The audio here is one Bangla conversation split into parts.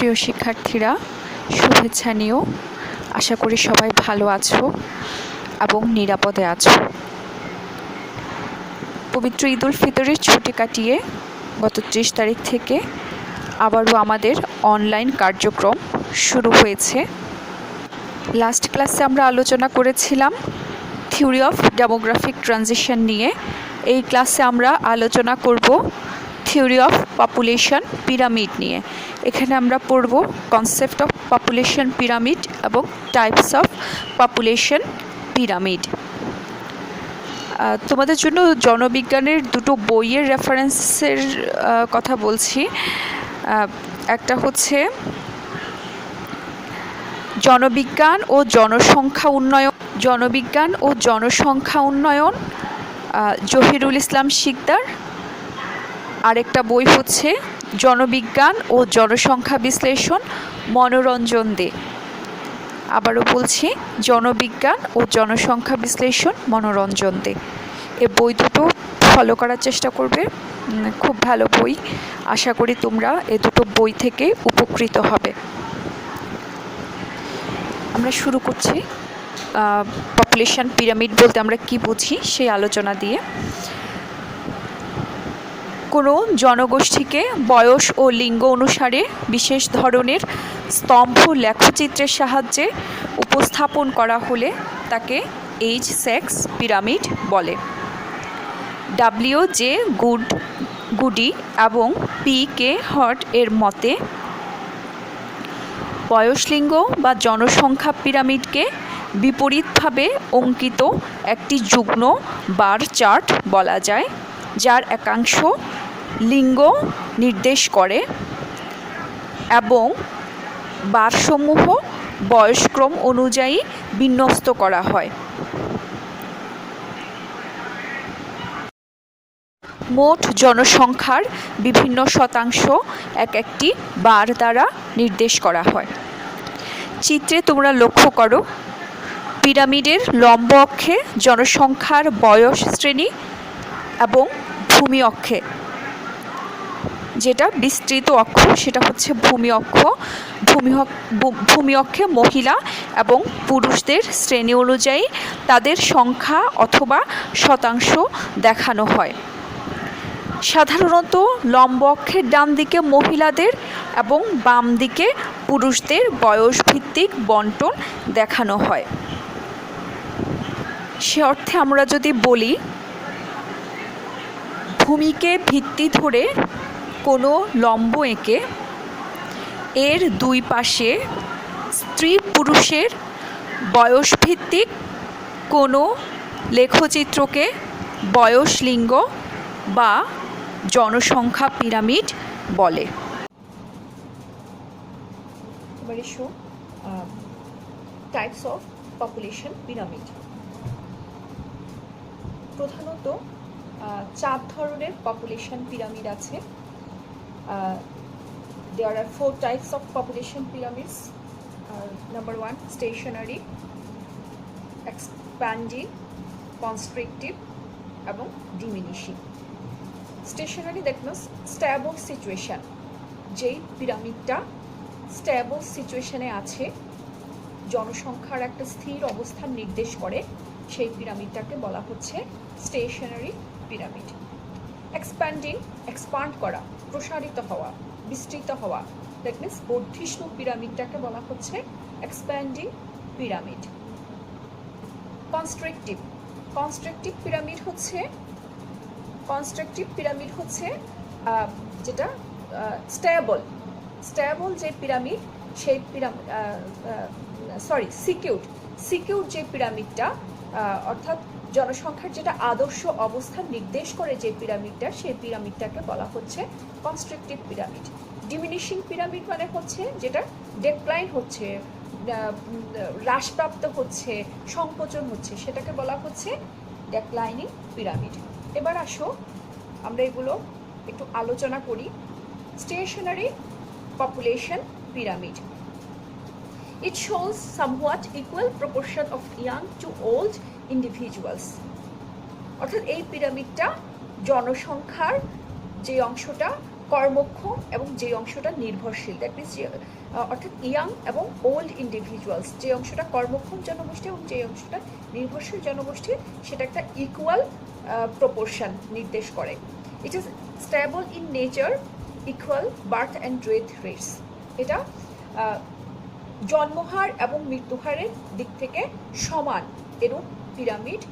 প্রিয় শিক্ষার্থীরা, শুভেচ্ছা নিও। আশা করি সবাই ভালো আছো এবং নিরাপদে আছো। পবিত্র ঈদ উল ফিতরের ছুটি কাটিয়ে গত 30 তারিখ থেকে আবারও আমাদের অনলাইন কার্যক্রম শুরু হয়েছে। লাস্ট ক্লাসে আমরা আলোচনা করেছিলাম থিওরি অফ ডেমোগ্রাফিক ট্রানজিশন নিয়ে। এই ক্লাসে আমরা আলোচনা করব থিওরি অফ পপুলেশন পিরামিড নিয়ে। এখানে আমরা পড়ব কনসেপ্ট অফ পপুলেশন পিরামিড এবং টাইপস অফ পপুলেশন পিরামিড। তোমাদের জন্য জনবিজ্ঞানের দুটো বইয়ের রেফারেন্সের কথা বলছি। একটা হচ্ছে জনবিজ্ঞান ও জনসংখ্যা উন্নয়ন জহিরুল ইসলাম শিকদার। আরেকটা বই হচ্ছে জনবিজ্ঞান ও জনসংখ্যা বিশ্লেষণ মনোরঞ্জন দে। আবারও বলছি, জনবিজ্ঞান ও জনসংখ্যা বিশ্লেষণ মনোরঞ্জন দে। এই বই দুটো ফলো করার চেষ্টা করবে, খুব ভালো বই। আশা করি তোমরা এই দুটো বই থেকে উপকৃত হবে। আমরা শুরু করছি পপুলেশন পিরামিড বলতে আমরা কি বুঝি সেই আলোচনা দিয়ে। কোনো জনগোষ্ঠীকে বয়স ও লিঙ্গ অনুসারে বিশেষ ধরনের স্তম্ভ লেখচিত্রের সাহায্যে উপস্থাপন করা হলে তাকে এইজ সেক্স পিরামিড বলে। ডব্লিউ.জে. গুডি এবং পি.কে. হট এর মতে বয়সলিঙ্গ বা জনসংখ্যা পিরামিডকে বিপরীতভাবে অঙ্কিত একটি যুগ্ম বার চার্ট বলা যায়, যার একাংশ লিঙ্গ নির্দেশ করে এবং বারসমূহ বয়সক্রম অনুযায়ী বিন্যস্ত করা হয়। মোট জনসংখ্যার বিভিন্ন শতাংশ একটি বার দ্বারা নির্দেশ করা হয়। চিত্রে তোমরা লক্ষ্য করো, পিরামিডের লম্ব অক্ষে জনসংখ্যার বয়স শ্রেণী এবং ভূমি অক্ষে, যেটা বিস্তৃত অক্ষ সেটা হচ্ছে ভূমি অক্ষ। ভূমি অক্ষে মহিলা এবং পুরুষদের শ্রেণী অনুযায়ী তাদের সংখ্যা অথবা শতাংশ দেখানো হয়। সাধারণত লম্ব অক্ষের ডান দিকে মহিলাদের এবং বাম দিকে পুরুষদের বয়স ভিত্তিক বন্টন দেখানো হয়। সে অর্থে আমরা যদি বলি, ভূমিকে ভিত্তি ধরে কোনো লম্ব এঁকে এর দুই পাশে স্ত্রী পুরুষের বয়স ভিত্তিক কোনো লেখচিত্রকে বয়স লিঙ্গ বা জনসংখ্যা পিরামিড বলে। এবারে টাইপস অফ পপুলেশন পিরামিড। প্রধানত 4 ধরনের পপুলেশন পিরামিড আছে। There are 4 types of population pyramids. Number 1, stationary, expanding, constrictive এবং diminishing. Stationary that means stable situation. যেই পিরামিডটা স্টেবল সিচুয়েশনে আছে, জনসংখ্যার একটা স্থির অবস্থান নির্দেশ করে, সেই পিরামিডটাকে বলা হচ্ছে স্টেশনারি পিরামিড। এক্সপ্যান্ডিং, এক্সপান্ড করা, প্রসারিত হওয়া, বিস্তৃত হওয়া, দ্যাট মিনস বর্ধিষ্ণু পিরামিডটাকে বলা হচ্ছে expanding pyramid. Constructive, constructive pyramid হচ্ছে যেটা স্টেবল যে পিরামিড, সেই সিকিউর যে পিরামিডটা, অর্থাৎ জনসংখ্যার যেটা আদর্শ অবস্থান নির্দেশ করে যে পিরামিডটা, সেই পিরামিডটাকে বলা হচ্ছে কনস্ট্রাকটিভ পিরামিড। ডিমিনিশিং পিরামিড মানে হচ্ছে যেটা ডেক্লাইন হচ্ছে, হ্রাসপ্রাপ্ত হচ্ছে, সংকোচন হচ্ছে, সেটাকে বলা হচ্ছে ডেক্লাইনিং পিরামিড। এবার আসো আমরা এগুলো একটু আলোচনা করি। Stationary population pyramid. It shows somewhat equal proportion of young to old individuals. অর্থাৎ এই পিরামিডটা জনসংখ্যার যে অংশটা কর্মক্ষম এবং যে অংশটা নির্ভরশীল, দ্যাট মিনস যে অর্থাৎ ইয়াং এবং ওল্ড ইন্ডিভিজুয়ালস, যে অংশটা কর্মক্ষম জনগোষ্ঠী এবং যে অংশটা নির্ভরশীল জনগোষ্ঠী, সেটা একটা ইকুয়াল প্রপোর্শন নির্দেশ করে। It is stable in nature, equal birth and death rates. এটা জন্মহার এবং মৃত্যুহারের দিক থেকে সমান এরূপ পিরামিড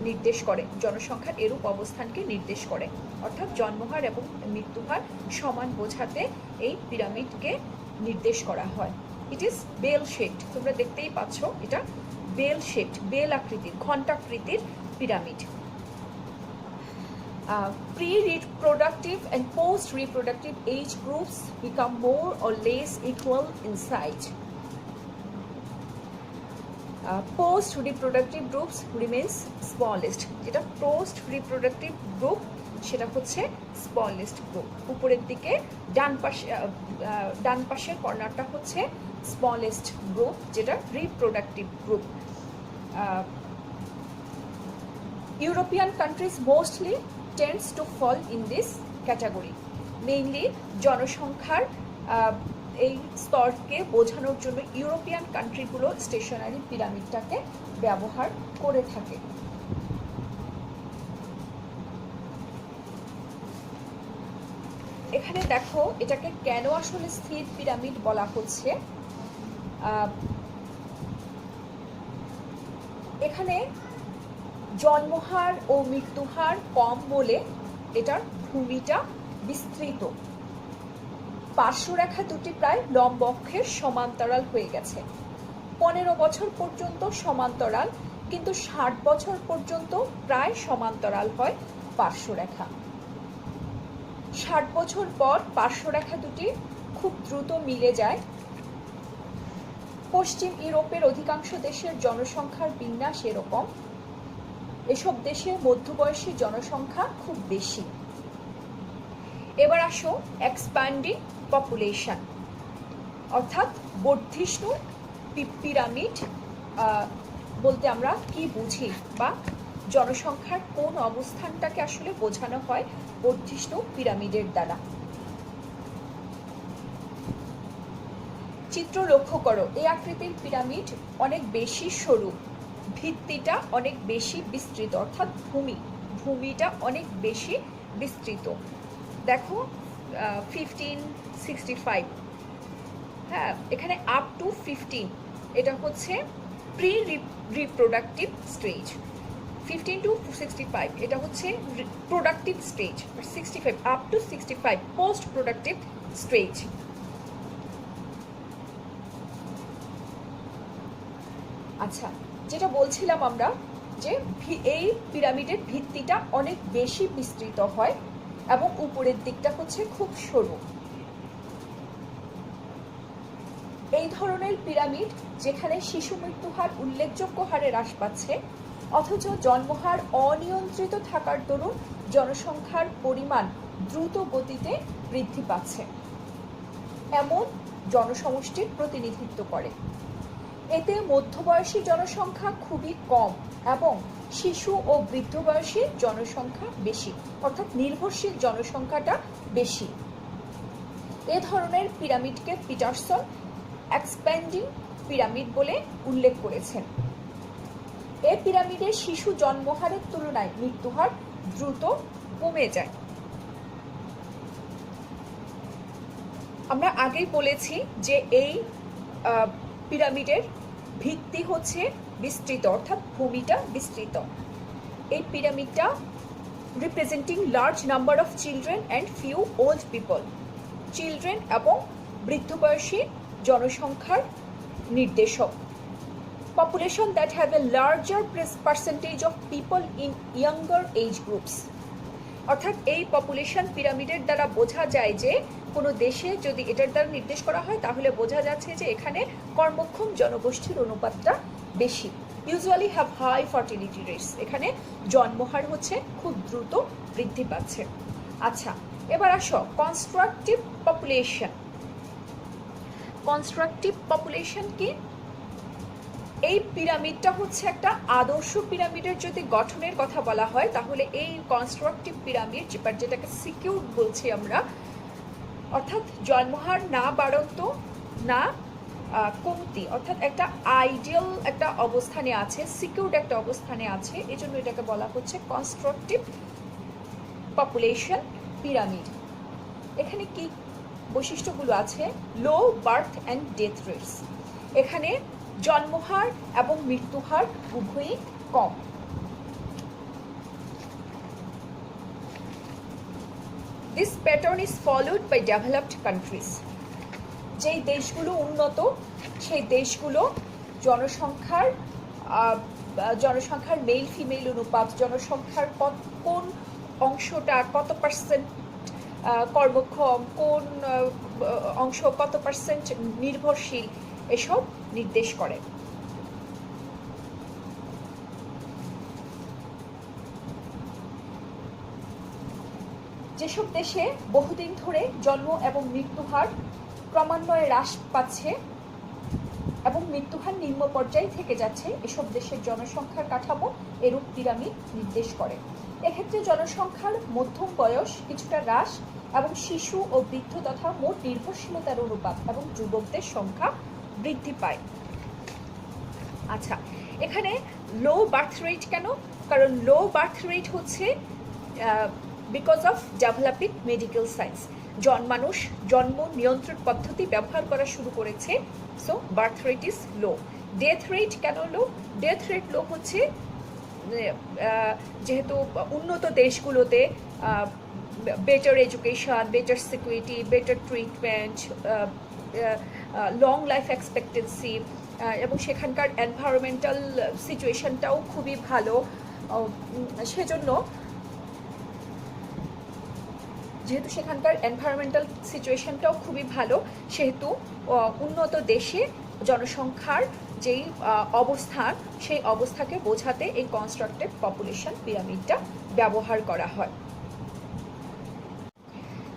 নির্দেশ করে, জনসংখ্যার এরূপ অবস্থানকে নির্দেশ করে। অর্থাৎ জন্মহার এবং মৃত্যুহার সমান বোঝাতে এই পিরামিডকে নির্দেশ করা হয়। ইট ইজ বেল শেপড, তোমরা দেখতেই পাচ্ছ এটা বেল শেপড, বেল আকৃতির, ঘণ্টাকৃতির pyramid. Pre-reproductive and post-reproductive age groups become more or less equal in size. Post-reproductive groups remains smallest. যেটা post-reproductive group সেটা হচ্ছে smallest group। উপরের দিকে ডান পাশের কর্নারটা হচ্ছে smallest group, যেটা reproductive group. European countries mostly tends to fall in this category. Mainly জনসংখ্যার এই স্তরকে বোঝানোর জন্য ইউরোপিয়ান কান্ট্রিগুলো স্টেশনারি পিরামিডটাকে ব্যবহার করে থাকে। এখানে দেখো এটাকে কেন আসলে স্থির পিরামিড বলা হচ্ছে। এখানে জন্মহার ও মৃত্যুহার কম বলে এটার ভূমিটা বিস্তৃত। পার্শ্বরেখা দুটি প্রায় লম্ব অক্ষের সমান্তরাল হয়ে গেছে। 15 বছর পর্যন্ত সমান্তরাল, কিন্তু 60 বছর পর্যন্ত প্রায় সমান্তরাল হয় পার্শ্বরেখা। 60 বছর পর পার্শ্বরেখা দুটি খুব দ্রুত মিলে যায়। পশ্চিম ইউরোপের অধিকাংশ দেশের জনসংখ্যার বিন্যাস এরকম। এসব দেশে মধ্যবয়সী জনসংখ্যা খুব বেশি। এবার আসো এক্সপ্যান্ডিং পপুলেশন, অর্থাৎ বর্ধিষ্ণু পিরামিড বলতে আমরা কি বুঝি, বা জনসংখ্যার কোন অবস্থানটাকে আসলে বোঝানো হয় বর্ধিষ্ণু পিরামিডের দ্বারা। চিত্র লক্ষ্য করো, এই আকৃতির পিরামিড অনেক বেশি সরু, ভিত্তিটা অনেক বেশি বিস্তৃত, অর্থাৎ ভূমিটা অনেক বেশি বিস্তৃত। দেখো 1565, হ্যাঁ এখানে আপ টু 15, এটা হচ্ছে প্রি রিপ্রোডাক্টিভ স্টেজ। 15 to 65 এটা হচ্ছে productive stage, 65 up to 65 post productive stage. আচ্ছা, যেটা বলছিলাম আমরা যে এই পিরামিডের ভিত্তিটা অনেক বেশি বিস্তৃত হয় এবং উপরের দিকটা হচ্ছে খুব সরু। এই ধরনের পিরামিড যেখানে শিশু মৃত্যুহার উল্লেখযোগ্য হারে হ্রাস পাচ্ছে, অথচ জন্মহার অনিয়ন্ত্রিত থাকার দরুন জনসংখ্যার পরিমাণ দ্রুত গতিতে বৃদ্ধি পাচ্ছে, এমন জনসমষ্টির প্রতিনিধিত্ব করে। এতে মধ্যবয়সী জনসংখ্যা খুবই কম এবং শিশু ও বৃদ্ধ বয়সী জনসংখ্যা বেশি, অর্থাৎ নির্ভরশীল জনসংখ্যাটা বেশি। এ ধরনের পিরামিডকে পিটারসন এক্সপ্যান্ডিং পিরামিড বলে উল্লেখ করেছেন। এই পিরামিডে শিশু জন্মহারের তুলনায় মৃত্যুহার দ্রুত কমে যায়। আমরা আগেই বলেছি যে এই পিরামিডের ভিত্তি হচ্ছে বিস্তৃত, অর্থাৎ ভূমিটা বিস্তৃত। এই পিরামিডটা representing large number of children and few old people, children এবং বৃদ্ধ বয়সী জনসংখ্যার নির্দেশক। Population that have a large percentage of people in younger age groups, অর্থাৎ এই পপুলেশন পিরামিডের দ্বারা বোঝা যায় যে কোনো দেশে যদি এটার দ্বারা নির্দেশ করা হয় তাহলে বোঝা যাচ্ছে যে এখানে কর্মক্ষম জনগোষ্ঠীর অনুপাতটা বেশি। Usually have high fertility rates, এখানে জন্মহার হচ্ছে খুব দ্রুত বৃদ্ধি পাচ্ছে। আচ্ছা, এবার আসো কনস্ট্রাকটিভ পপুলেশন। কনস্ট্রাকটিভ পপুলেশন কি? এই পিরামিডটা হচ্ছে একটা আদর্শ পিরামিডের যদি গঠনের কথা বলা হয় তাহলে এই কনস্ট্রাকটিভ পিরামিড, যেটাকে সিকিউর বলছি আমরা, অর্থাৎ জন্মহার না বাড়ন্ত না কমতি, অর্থাৎ একটা আইডিয়াল একটা অবস্থানে আছে, সিকিউরড একটা অবস্থানে আছে, এজন্য এটাকে বলা হচ্ছে কনস্ট্রাকটিভ পপুলেশন পিরামিড। এখানে কি বৈশিষ্ট্যগুলো আছে? Low birth and death rates, এখানে জন্মহার এবং মৃত্যুহার উভয়ই কম। This pattern is followed by developed countries. যেই দেশগুলো উন্নত সেই দেশগুলো জনসংখ্যার মেল ফিমেল অনুপাত, জনসংখ্যার কোন অংশটা কত পার্সেন্ট কর্মক্ষম, কোন অংশ কত পার্সেন্ট নির্ভরশীল, এসব নির্দেশ করে। যেসব দেশে বহুদিন ধরে জন্ম এবং মৃত্যুহার ক্রমান্বয়ে হ্রাস পাচ্ছে এবং মৃত্যুহার নিম্ন পর্যায়ে থেকে যাচ্ছে, এসব দেশের জনসংখ্যার কাঠামো এরূপ পিরামিড নির্দেশ করে। এক্ষেত্রে জনসংখ্যার মধ্যম বয়স কিছুটা হ্রাস এবং শিশু ও বৃদ্ধ তথা মোট নির্ভরশীলতার অনুপাত এবং যুবকদের সংখ্যা বৃদ্ধি পায়। আচ্ছা, এখানে লো বার্থ রেট কেন? কারণ লো বার্থ রেট হচ্ছে because of developing medical science. মানুষ জন্ম নিয়ন্ত্রণ পদ্ধতি ব্যবহার করা শুরু করেছে, so birth rate is low. Death rate কেন লো? ডেথ রেট লো হচ্ছে যেহেতু উন্নত দেশগুলোতে better education, better security, better treatment, long life expectancy এবং সেখানকার এনভায়রনমেন্টাল সিচুয়েশনটাও খুবই ভালো, সেজন্য যেহেতু সেখানকার এনভায়রনমেন্টাল সিচুয়েশনটাও খুবই ভালো, সেহেতু উন্নত দেশে জনসংখ্যার যেই অবস্থান, সেই অবস্থাকে বোঝাতে এই কনস্ট্রাকটিভ পপুলেশন পিরামিডটা ব্যবহার করা হয়।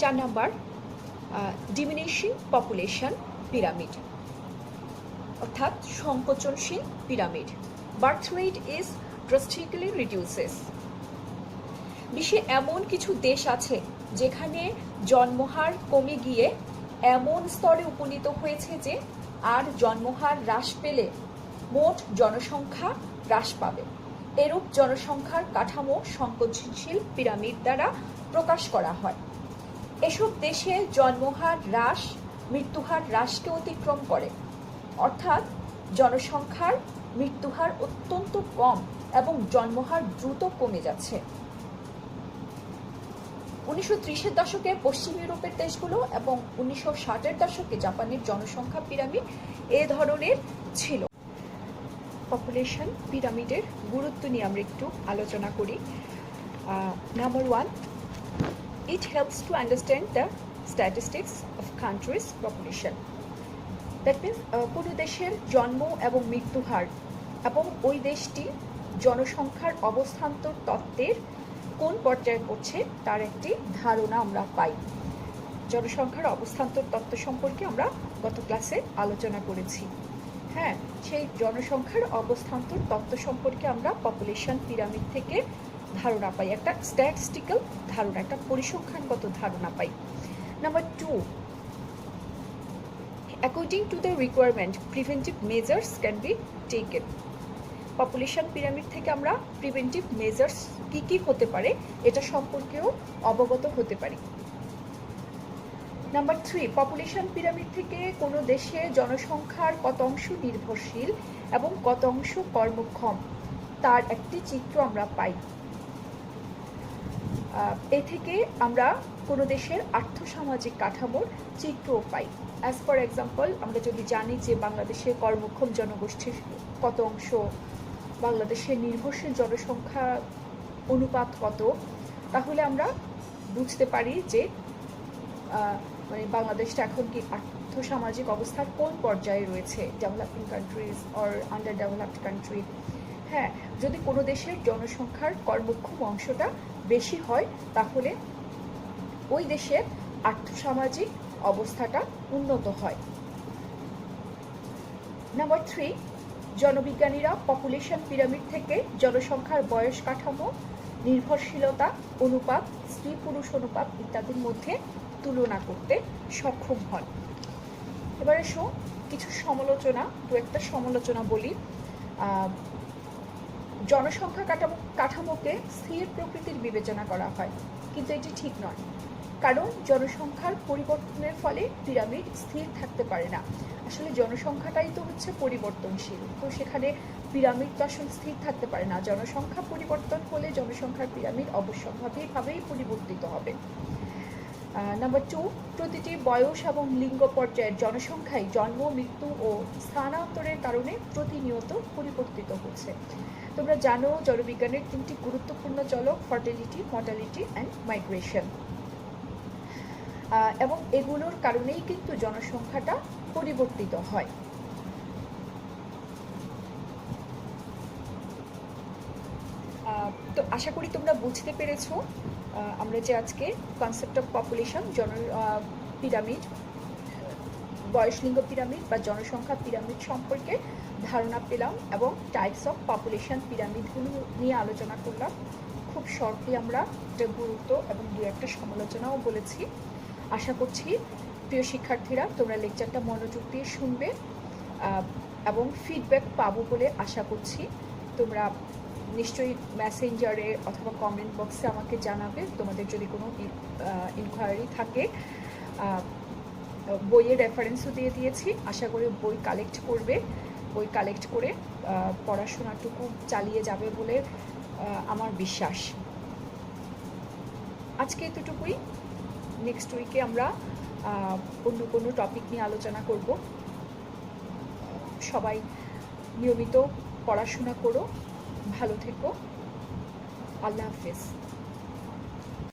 4 নাম্বার, ডিমিনিশিং পপুলেশন পিরামিড, অর্থাৎ সংকোচনশীল pyramid. Birth rate is drastically reduces. বিশ্বে এমন কিছু দেশ আছে যেখানে জন্মহার কমে গিয়ে এমন স্তরে উপনীত হয়েছে যে আর জন্মহার হ্রাস পেলে মোট জনসংখ্যা হ্রাস পাবে। এরূপ জনসংখ্যার কাঠামো সংকোচনশীল পিরামিড দ্বারা প্রকাশ করা হয়। এসব দেশে জন্মহার হ্রাস মৃত্যুহার হ্রাসকে অতিক্রম করে, অর্থাৎ জনসংখ্যার মৃত্যুহার অত্যন্ত কম এবং জন্মহার দ্রুত কমে যাচ্ছে। 1930-এর দশকে পশ্চিম ইউরোপের দেশগুলো এবং 1960-এর দশকে জাপানের জনসংখ্যা পিরামিড এ ধরনের ছিল। পপুলেশন পিরামিডের গুরুত্ব নিয়ে আমরা একটু আলোচনা করি। Number 1, it helps to understand the statistics of countries population. That means কোনো দেশের জন্ম এবং মৃত্যুহার এবং ওই দেশটি জনসংখ্যার অবস্থান্তর তত্ত্বের কোন পর্যায়ে পড়ছে তার একটি ধারণা আমরা পাই। জনসংখ্যার অবস্থান্তর তত্ত্ব সম্পর্কে আমরা গত ক্লাসে আলোচনা করেছি। হ্যাঁ, সেই জনসংখ্যার অবস্থান্তর তত্ত্ব সম্পর্কে আমরা পপুলেশন পিরামিড থেকে ধারণা পাই, একটা স্ট্যাটিস্টিক্যাল ধারণা, একটা পরিসংখ্যানগত ধারণা পাই। Number 2, according to the requirement preventive measures can be taken. Population pyramid থেকে আমরা প্রিভেন্টিভ মেজার্স কী কী হতে পারে এটা সম্পর্কেও অবগত হতে পারি। নাম্বার 3, পপুলেশন পিরামিড থেকে কোনো দেশে জনসংখ্যার কত অংশ নির্ভরশীল এবং কত অংশ কর্মক্ষম তার একটি চিত্র আমরা পাই। এ থেকে আমরা কোনো দেশের আর্থসামাজিক কাঠামোর চিত্রও পাই। অ্যাজ ফর এক্সাম্পল, আমরা যদি জানি যে বাংলাদেশের কর্মক্ষম জনগোষ্ঠীর কত অংশ, বাংলাদেশের নির্ভরশীল জনসংখ্যা অনুপাত কত, তাহলে আমরা বুঝতে পারি যে মানে বাংলাদেশটা এখন কি আর্থসামাজিক অবস্থার কোন পর্যায়ে রয়েছে, developing countries or under developed country. হ্যাঁ, যদি কোনো দেশের জনসংখ্যার কর্মক্ষম অংশটা বেশি হয় তাহলে ওই দেশের আর্থসামাজিক অবস্থাটা উন্নত হয়। নাম্বার 3, জনবিজ্ঞানীরা পপুলেশন পিরামিড থেকে জনসংখ্যার বয়স কাঠামো, নির্ভরশীলতা অনুপাত, স্ত্রী পুরুষ অনুপাত ইত্যাদির মধ্যে তুলনা করতে সক্ষম হন। এবার এসো কিছু সমালোচনা, দু একটা সমালোচনা বলি। জনসংখ্যা কাঠামোকে স্থির প্রকৃতির বিবেচনা করা হয়, কিন্তু এটি ঠিক নয়, কারণ জনসংখ্যার পরিবর্তনের ফলে পিরামিড স্থির থাকতে পারে না। আসলে জনসংখ্যাটাই তো হচ্ছে পরিবর্তনশীল, তো সেখানে পিরামিড তো আসলে স্থির থাকতে পারে না। জনসংখ্যা পরিবর্তন হলে জনসংখ্যার পিরামিড অবশ্যম্ভাবীভাবেই পরিবর্তিত হবে। নাম্বার 2, প্রতিটি বয়স এবং লিঙ্গ পর্যায়ের জনসংখ্যাই জন্ম, মৃত্যু ও স্থানান্তরের কারণে প্রতিনিয়ত পরিবর্তিত হচ্ছে। তোমরা জানো জড়বিজ্ঞানের 3টি গুরুত্বপূর্ণ চলক: ফার্টিলিটি, মর্টালিটি অ্যান্ড মাইগ্রেশন, এবং এগুলোর কারণেই কিন্তু জনসংখ্যাটা পরিবর্তিত হয়। তো আশা করি তোমরা বুঝতে পেরেছো আমরা যে আজকে কনসেপ্ট অফ পপুলেশন, পিরামিড, বয়সলিঙ্গ পিরামিড বা জনসংখ্যা পিরামিড সম্পর্কে ধারণা পেলাম এবং টাইপস অফ পপুলেশন পিরামিডগুলো নিয়ে আলোচনা করলাম। খুব শর্টলি আমরা একটা গুরুত্ব এবং দু একটা সমালোচনাও বলেছি। আশা করছি প্রিয় শিক্ষার্থীরা তোমরা লেকচারটা মনোযোগ দিয়ে শুনবে এবং ফিডব্যাক পাবো বলে আশা করছি। তোমরা নিশ্চয়ই মেসেঞ্জারে অথবা কমেন্ট বক্সে আমাকে জানাবে তোমাদের যদি কোনো ইনকোয়ারি থাকে। বইয়ের রেফারেন্সও দিয়ে দিয়েছি, আশা করি বই কালেক্ট করবে, বই কালেক্ট করে পড়াশোনাটুকু চালিয়ে যাবে বলে আমার বিশ্বাস। আজকে এতটুকুই, নেক্সট উইকে আমরা অন্য কোনো টপিক নিয়ে আলোচনা করব। সবাই নিয়মিত পড়াশোনা করো, ভালো থেকো, আল্লাহ হাফেজ।